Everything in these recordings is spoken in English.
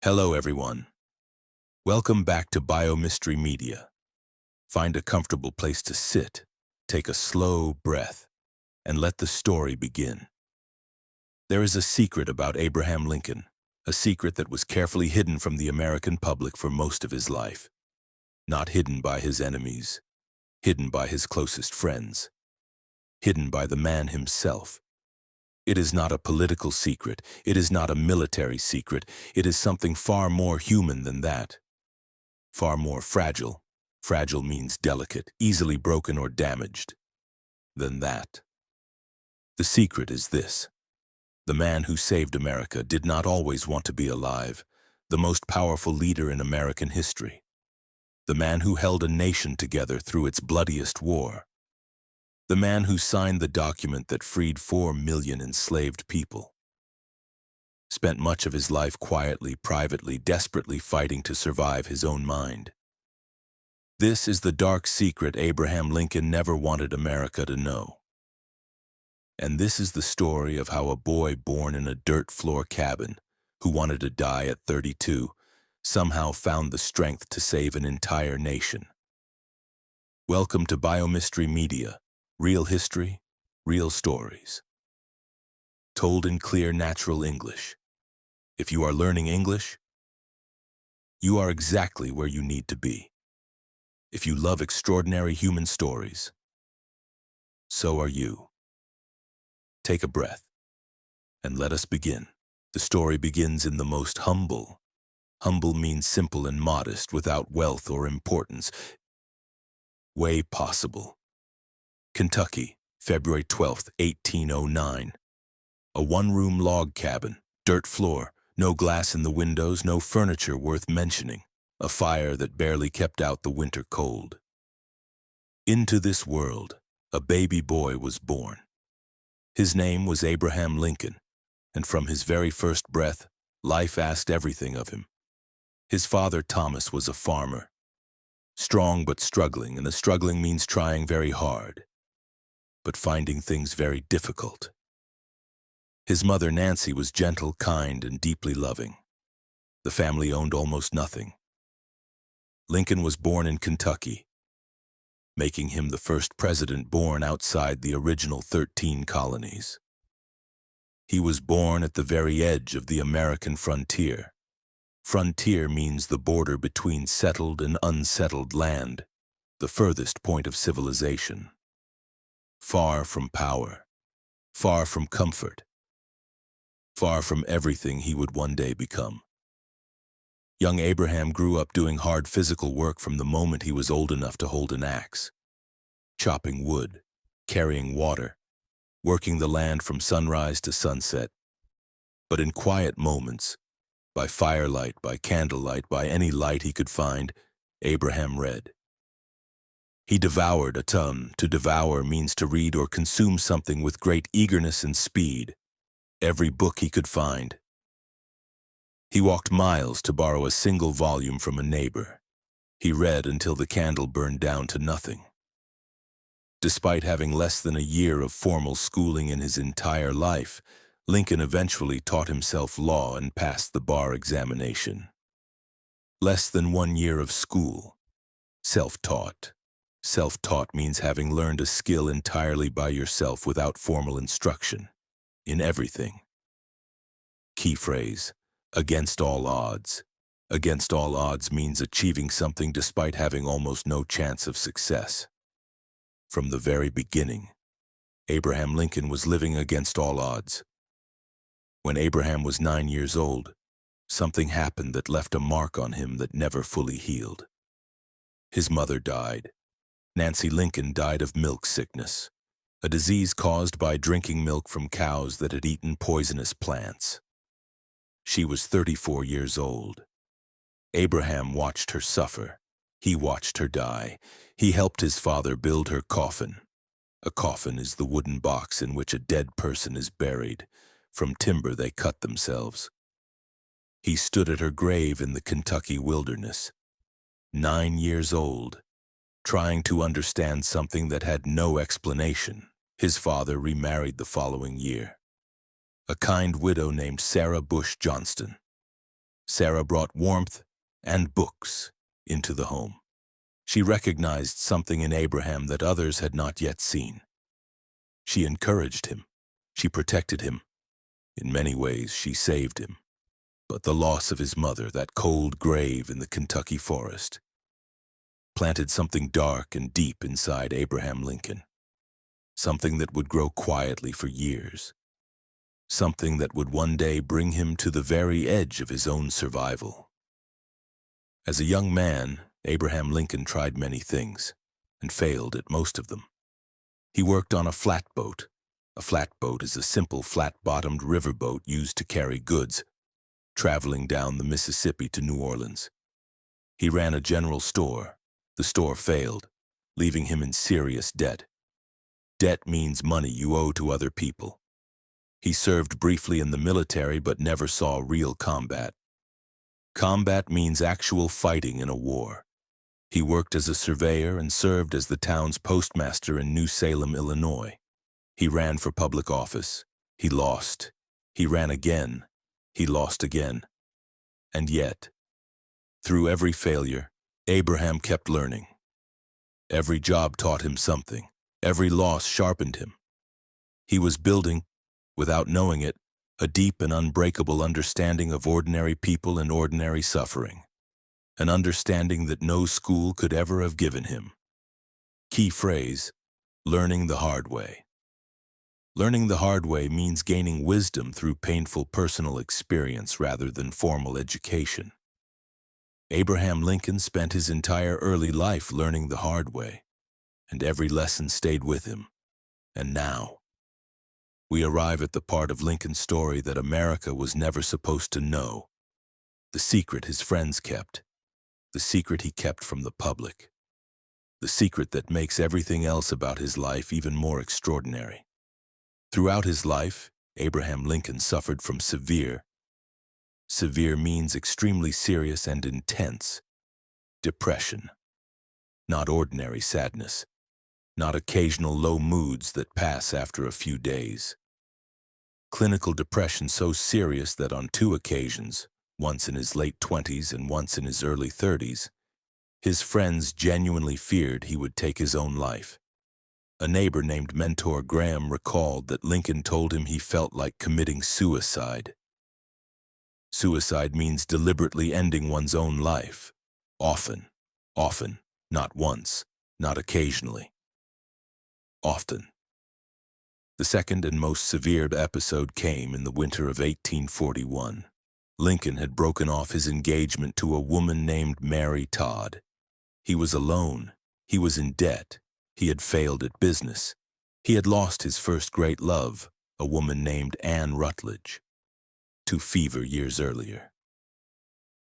Hello, everyone. Welcome back to Biomystery Media. Find a comfortable place to sit, take a slow breath, and let the story begin. There is a secret about Abraham Lincoln, a secret that was carefully hidden from the American public for most of his life. Not hidden by his enemies, hidden by his closest friends, hidden by the man himself. It is not a political secret, it is not a military secret, it is something far more human than that. Far more fragile. Fragile means delicate, easily broken or damaged. Than that. The secret is this. The man who saved America did not always want to be alive, the most powerful leader in American history. The man who held a nation together through its bloodiest war. The man who signed the document that freed 4 million enslaved people. Spent much of his life quietly, privately, desperately fighting to survive his own mind. This is the dark secret Abraham Lincoln never wanted America to know. And this is the story of how a boy born in a dirt floor cabin, who wanted to die at 32, somehow found the strength to save an entire nation. Welcome to Biomystery Media, real history, real stories. Told in clear, natural English. If you are learning English, you are exactly where you need to be. If you love extraordinary human stories, so are you. Take a breath, and let us begin. The story begins in the most humble. Humble means simple and modest, without wealth or importance. Way possible. Kentucky, February 12th, 1809. A one-room log cabin, dirt floor, no glass in the windows, no furniture worth mentioning, a fire that barely kept out the winter cold. Into this world, a baby boy was born. His name was Abraham Lincoln, and from his very first breath, life asked everything of him. His father, Thomas, was a farmer. Strong but struggling, and the struggling means trying very hard, but finding things very difficult. His mother, Nancy, was gentle, kind, and deeply loving. The family owned almost nothing. Lincoln was born in Kentucky, making him the first president born outside the original 13 colonies. He was born at the very edge of the American frontier. Frontier means the border between settled and unsettled land, the furthest point of civilization. Far from power, far from comfort, far from everything he would one day become. Young Abraham grew up doing hard physical work from the moment he was old enough to hold an axe. Chopping wood, carrying water, working the land from sunrise to sunset. But in quiet moments, by firelight, by candlelight, by any light he could find, Abraham read. He devoured a ton. To devour means to read or consume something with great eagerness and speed. Every book he could find. He walked miles to borrow a single volume from a neighbor. He read until the candle burned down to nothing. Despite having less than a year of formal schooling in his entire life, Lincoln eventually taught himself law and passed the bar examination. Less than 1 year of school. Self-taught. Self-taught means having learned a skill entirely by yourself without formal instruction. In everything. Key phrase, against all odds. Against all odds means achieving something despite having almost no chance of success. From the very beginning, Abraham Lincoln was living against all odds. When Abraham was 9 years old, something happened that left a mark on him that never fully healed. His mother died. Nancy Lincoln died of milk sickness, a disease caused by drinking milk from cows that had eaten poisonous plants. She was 34 years old. Abraham watched her suffer. He watched her die. He helped his father build her coffin. A coffin is the wooden box in which a dead person is buried. From timber they cut themselves. He stood at her grave in the Kentucky wilderness, 9 years old, trying to understand something that had no explanation. His father remarried the following year. A kind widow named Sarah Bush Johnston. Sarah brought warmth and books into the home. She recognized something in Abraham that others had not yet seen. She encouraged him. She protected him. In many ways, she saved him. But the loss of his mother, that cold grave in the Kentucky forest, planted something dark and deep inside Abraham Lincoln. Something that would grow quietly for years. Something that would one day bring him to the very edge of his own survival. As a young man, Abraham Lincoln tried many things and failed at most of them. He worked on a flatboat. A flatboat is a simple flat-bottomed riverboat used to carry goods, traveling down the Mississippi to New Orleans. He ran a general store. The store failed, leaving him in serious debt. Debt means money you owe to other people. He served briefly in the military but never saw real combat. Combat means actual fighting in a war. He worked as a surveyor and served as the town's postmaster in New Salem, Illinois. He ran for public office. He lost. He ran again. He lost again. And yet, through every failure, Abraham kept learning. Every job taught him something. Every loss sharpened him. He was building, without knowing it, a deep and unbreakable understanding of ordinary people and ordinary suffering. An understanding that no school could ever have given him. Key phrase, learning the hard way. Learning the hard way means gaining wisdom through painful personal experience rather than formal education. Abraham Lincoln spent his entire early life learning the hard way, and every lesson stayed with him. And now, we arrive at the part of Lincoln's story that America was never supposed to know. The secret his friends kept. The secret he kept from the public. The secret that makes everything else about his life even more extraordinary. Throughout his life, Abraham Lincoln suffered from severe means extremely serious and intense, depression. Not ordinary sadness. Not occasional low moods that pass after a few days. Clinical depression so serious that on 2 occasions, once in his late 20s and once in his early 30s, his friends genuinely feared he would take his own life. A neighbor named Mentor Graham recalled that Lincoln told him he felt like committing suicide. Suicide means deliberately ending one's own life. Often, not once, not occasionally. Often. The second and most severe episode came in the winter of 1841. Lincoln had broken off his engagement to a woman named Mary Todd. He was alone. He was in debt. He had failed at business. He had lost his first great love, a woman named Anne Rutledge, to fever years earlier.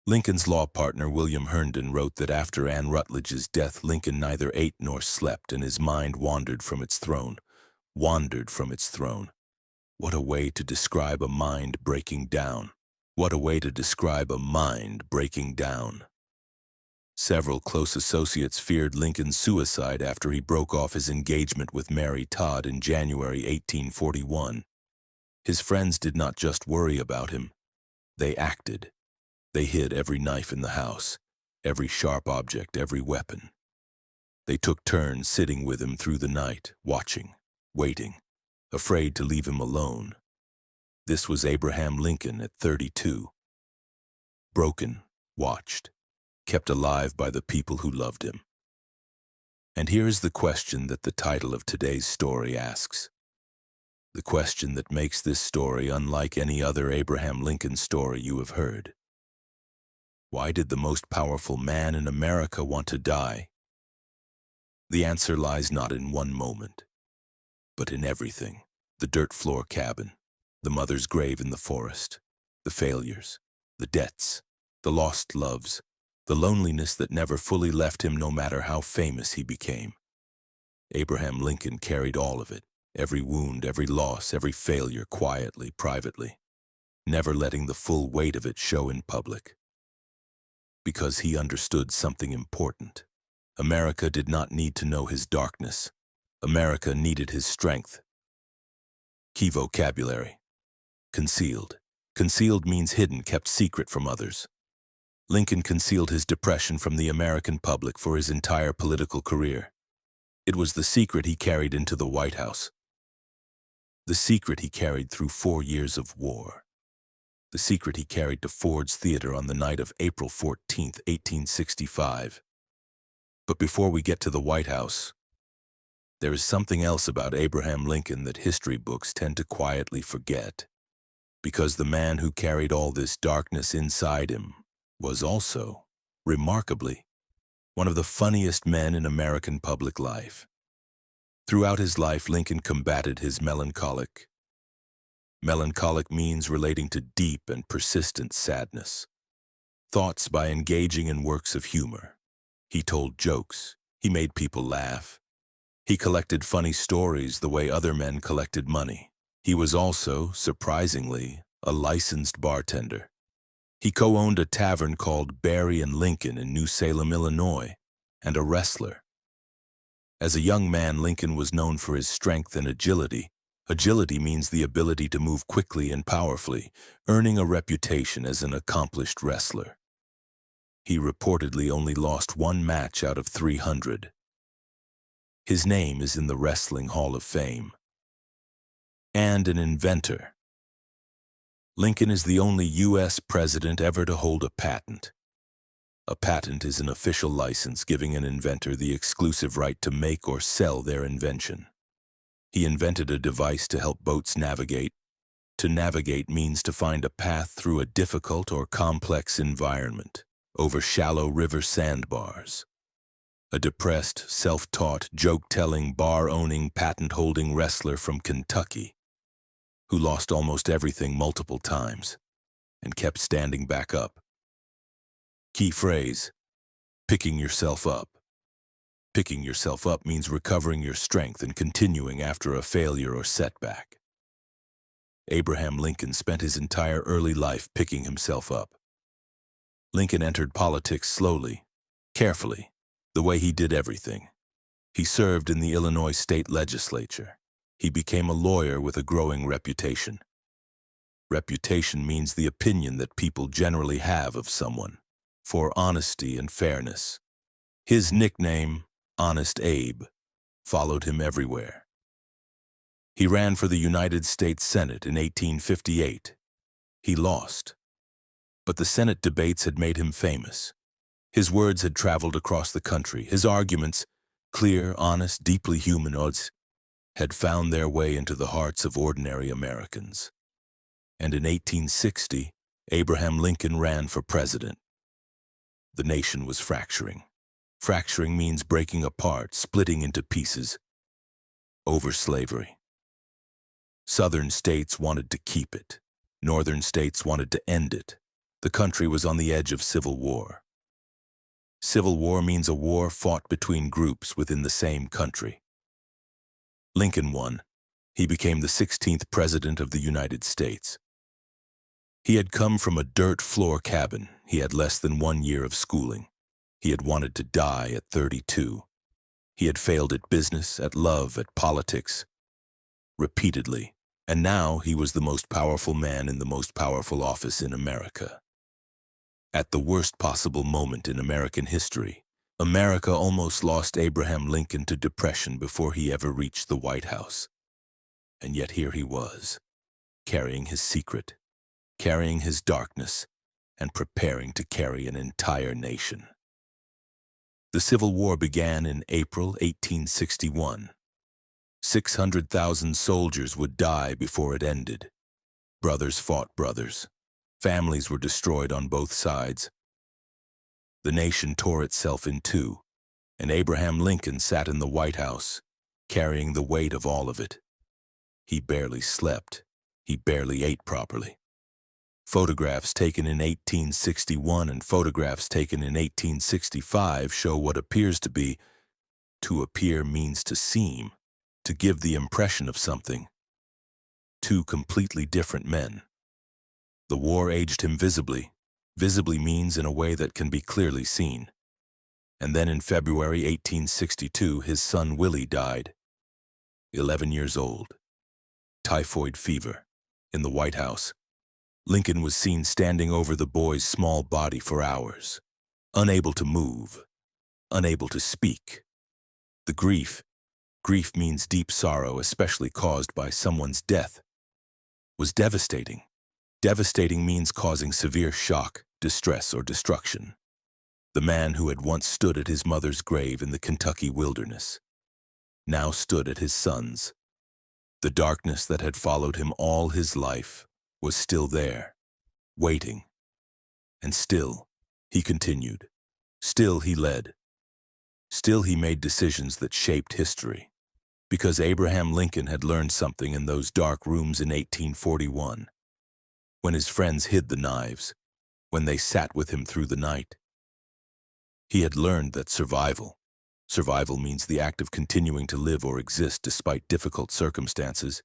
Lincoln's law partner William Herndon wrote that after Anne Rutledge's death, Lincoln neither ate nor slept, and his mind wandered from its throne. Wandered from its throne. What a way to describe a mind breaking down. What a way to describe a mind breaking down. Several close associates feared Lincoln's suicide after he broke off his engagement with Mary Todd in January 1841. His friends did not just worry about him. They acted. They hid every knife in the house, every sharp object, every weapon. They took turns sitting with him through the night, watching, waiting, afraid to leave him alone. This was Abraham Lincoln at 32. Broken, watched, kept alive by the people who loved him. And here is the question that the title of today's story asks. The question that makes this story unlike any other Abraham Lincoln story you have heard. Why did the most powerful man in America want to die? The answer lies not in one moment, but in everything. The dirt floor cabin, the mother's grave in the forest, the failures, the debts, the lost loves, the loneliness that never fully left him no matter how famous he became. Abraham Lincoln carried all of it, every wound, every loss, every failure quietly, privately, never letting the full weight of it show in public. Because he understood something important. America did not need to know his darkness. America needed his strength. Key vocabulary: concealed, Concealed means hidden, kept secret from others. Lincoln concealed his depression from the American public for his entire political career. It was the secret he carried into the White House. The secret he carried through 4 years of war. The secret he carried to Ford's Theater on the night of April 14, 1865. But before we get to the White House, there is something else about Abraham Lincoln that history books tend to quietly forget, because the man who carried all this darkness inside him was also, remarkably, one of the funniest men in American public life. Throughout his life, Lincoln combated his melancholic. Melancholic means relating to deep and persistent sadness. Thoughts by engaging in works of humor. He told jokes. He made people laugh. He collected funny stories the way other men collected money. He was also, surprisingly, a licensed bartender. He co-owned a tavern called Barry and Lincoln in New Salem, Illinois, and a wrestler. As a young man, Lincoln was known for his strength and agility. Agility means the ability to move quickly and powerfully, earning a reputation as an accomplished wrestler. He reportedly only lost 1 match out of 300. His name is in the Wrestling Hall of Fame. And an inventor. Lincoln is the only U.S. president ever to hold a patent. A patent is an official license giving an inventor the exclusive right to make or sell their invention. He invented a device to help boats navigate. To navigate means to find a path through a difficult or complex environment, over shallow river sandbars. A depressed, self-taught, joke-telling, bar-owning, patent-holding wrestler from Kentucky who lost almost everything multiple times and kept standing back up. Key phrase, picking yourself up. Picking yourself up means recovering your strength and continuing after a failure or setback. Abraham Lincoln spent his entire early life picking himself up. Lincoln entered politics slowly, carefully, the way he did everything. He served in the Illinois state legislature. He became a lawyer with a growing reputation. Reputation means the opinion that people generally have of someone, for honesty and fairness. His nickname, Honest Abe, followed him everywhere. He ran for the United States Senate in 1858. He lost. But the Senate debates had made him famous. His words had traveled across the country. His arguments, clear, honest, deeply human, had found their way into the hearts of ordinary Americans. And in 1860, Abraham Lincoln ran for president. The nation was fracturing. Fracturing means breaking apart, splitting into pieces, over slavery. Southern states wanted to keep it. Northern states wanted to end it. The country was on the edge of civil war. Civil war means a war fought between groups within the same country. Lincoln won. He became the 16th President of the United States. He had come from a dirt floor cabin. He had less than 1 year of schooling. He had wanted to die at 32. He had failed at business, at love, at politics, repeatedly. And now he was the most powerful man in the most powerful office in America. At the worst possible moment in American history, America almost lost Abraham Lincoln to depression before he ever reached the White House. And yet here he was, carrying his secret, carrying his darkness, and preparing to carry an entire nation. The Civil War began in April 1861. 600,000 soldiers would die before it ended. Brothers fought brothers. Families were destroyed on both sides. The nation tore itself in two, and Abraham Lincoln sat in the White House, carrying the weight of all of it. He barely slept. He barely ate properly. Photographs taken in 1861 and photographs taken in 1865 show what appears to be, to appear means to seem, to give the impression of something. Two completely different men. The war aged him visibly. Visibly means in a way that can be clearly seen. And then in February 1862, his son Willie died, 11 years old. Typhoid fever, in the White House. Lincoln was seen standing over the boy's small body for hours, unable to move, unable to speak. The grief means deep sorrow, especially caused by someone's death, was devastating. Devastating means causing severe shock, distress, or destruction. The man who had once stood at his mother's grave in the Kentucky wilderness now stood at his son's. The darkness that had followed him all his life was still there, waiting. And still, he continued. Still he led. Still he made decisions that shaped history. Because Abraham Lincoln had learned something in those dark rooms in 1841, when his friends hid the knives, when they sat with him through the night. He had learned that survival means the act of continuing to live or exist despite difficult circumstances,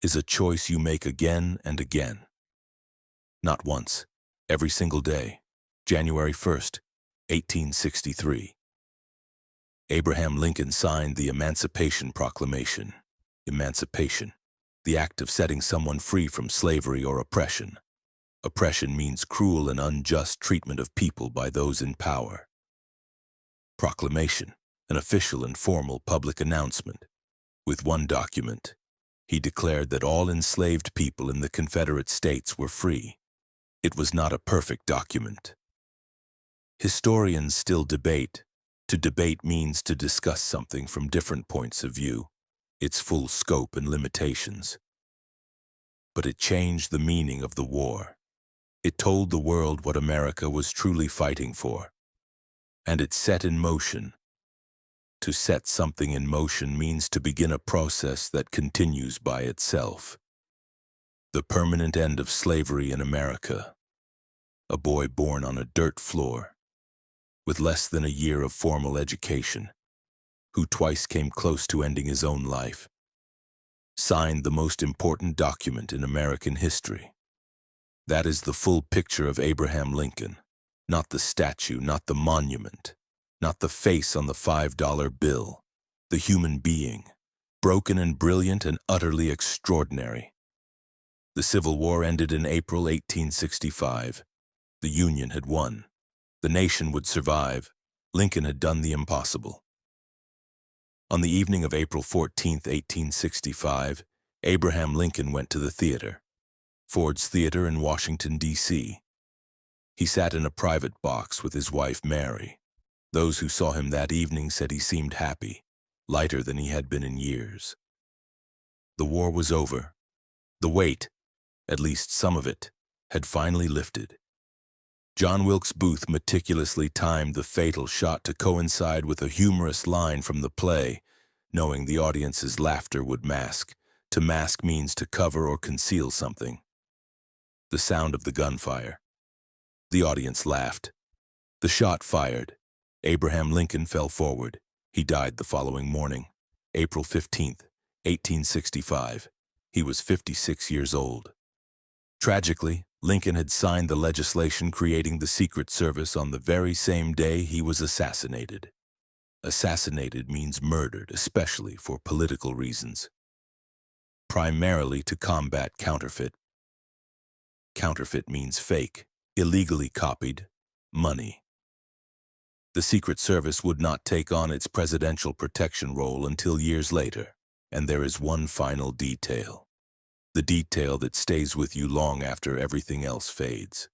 is a choice you make again and again. Not once, every single day. January 1st, 1863. Abraham Lincoln signed the Emancipation Proclamation. Emancipation, the act of setting someone free from slavery or oppression. Oppression means cruel and unjust treatment of people by those in power. Proclamation, an official and formal public announcement. With one document, he declared that all enslaved people in the Confederate States were free. It was not a perfect document. Historians still debate. To debate means to discuss something from different points of view, its full scope and limitations. But it changed the meaning of the war. It told the world what America was truly fighting for. And it set in motion. To set something in motion means to begin a process that continues by itself. The permanent end of slavery in America. A boy born on a dirt floor, with less than a year of formal education, who twice came close to ending his own life, signed the most important document in American history. That is the full picture of Abraham Lincoln, not the statue, not the monument, not the face on the $5 bill, the human being, broken and brilliant and utterly extraordinary. The Civil War ended in April 1865. The Union had won. The nation would survive. Lincoln had done the impossible. On the evening of April 14, 1865, Abraham Lincoln went to the theater, Ford's Theater in Washington, D.C. He sat in a private box with his wife, Mary. Those who saw him that evening said he seemed happy, lighter than he had been in years. The war was over. The weight, at least some of it, had finally lifted. John Wilkes Booth meticulously timed the fatal shot to coincide with a humorous line from the play, knowing the audience's laughter would mask. To mask means to cover or conceal something. The sound of the gunfire. The audience laughed. The shot fired. Abraham Lincoln fell forward. He died the following morning, April 15, 1865. He was 56 years old. Tragically, Lincoln had signed the legislation creating the Secret Service on the very same day he was assassinated. Assassinated means murdered, especially for political reasons. Primarily to combat counterfeit. Counterfeit means fake, illegally copied, money. The Secret Service would not take on its presidential protection role until years later, and there is one final detail. The detail that stays with you long after everything else fades.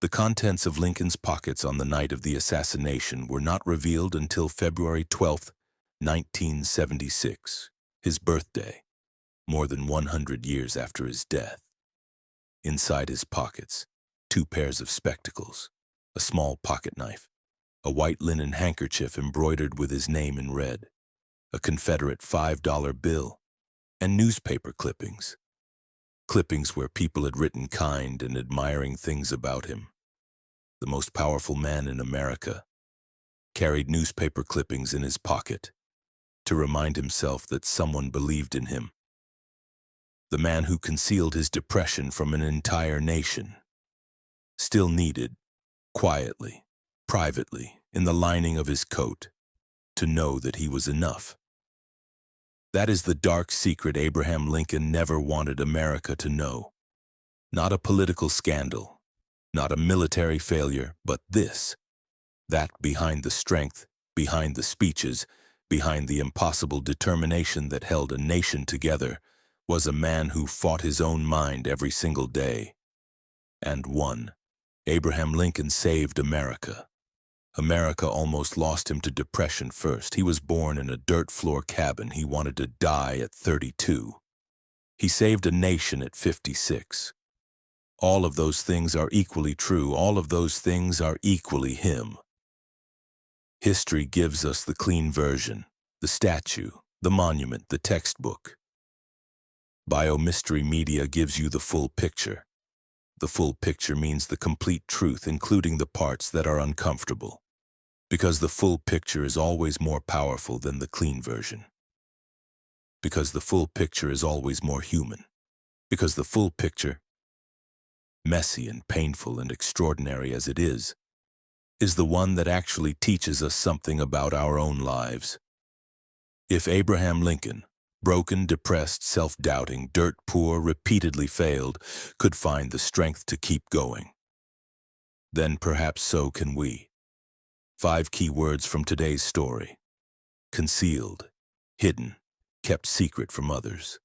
The contents of Lincoln's pockets on the night of the assassination were not revealed until February 12, 1976, his birthday, more than 100 years after his death. Inside his pockets, 2 pairs of spectacles, a small pocket knife, a white linen handkerchief embroidered with his name in red, a Confederate $5 bill, and newspaper clippings. Clippings where people had written kind and admiring things about him. The most powerful man in America carried newspaper clippings in his pocket to remind himself that someone believed in him. The man who concealed his depression from an entire nation still needed, quietly, privately, in the lining of his coat, to know that he was enough. That is the dark secret Abraham Lincoln never wanted America to know. Not a political scandal, not a military failure, but this, that behind the strength, behind the speeches, behind the impossible determination that held a nation together, was a man who fought his own mind every single day. And won. Abraham Lincoln saved America. America almost lost him to depression first. He was born in a dirt floor cabin. He wanted to die at 32. He saved a nation at 56. All of those things are equally true. All of those things are equally him. History gives us the clean version, the statue, the monument, the textbook. Biomystery Media gives you the full picture. The full picture means the complete truth, including the parts that are uncomfortable. Because the full picture is always more powerful than the clean version. Because the full picture is always more human. Because the full picture, messy and painful and extraordinary as it is the one that actually teaches us something about our own lives. If Abraham Lincoln, broken, depressed, self-doubting, dirt poor, repeatedly failed, could find the strength to keep going, then perhaps so can we. 5 key words from today's story. Concealed, hidden, kept secret from others.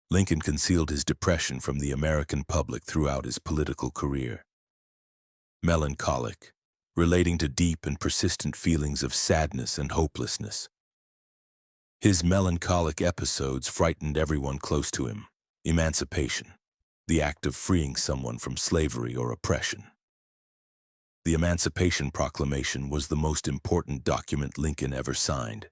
Lincoln concealed his depression from the American public throughout his political career. Melancholic, relating to deep and persistent feelings of sadness and hopelessness. His melancholic episodes frightened everyone close to him. Emancipation, the act of freeing someone from slavery or oppression. The Emancipation Proclamation was the most important document Lincoln ever signed.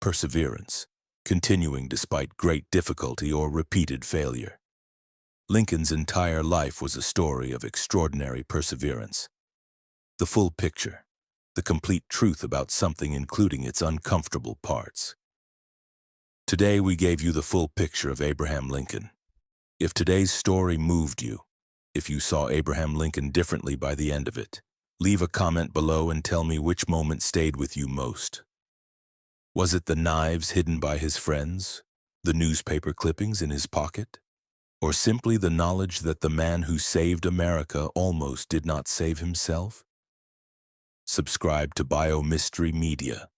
Perseverance, continuing despite great difficulty or repeated failure. Lincoln's entire life was a story of extraordinary perseverance. The full picture, the complete truth about something including its uncomfortable parts. Today we gave you the full picture of Abraham Lincoln. If today's story moved you, if you saw Abraham Lincoln differently by the end of it, leave a comment below and tell me which moment stayed with you most. Was it the knives hidden by his friends, the newspaper clippings in his pocket, or simply the knowledge that the man who saved America almost did not save himself? Subscribe to Biomystery Media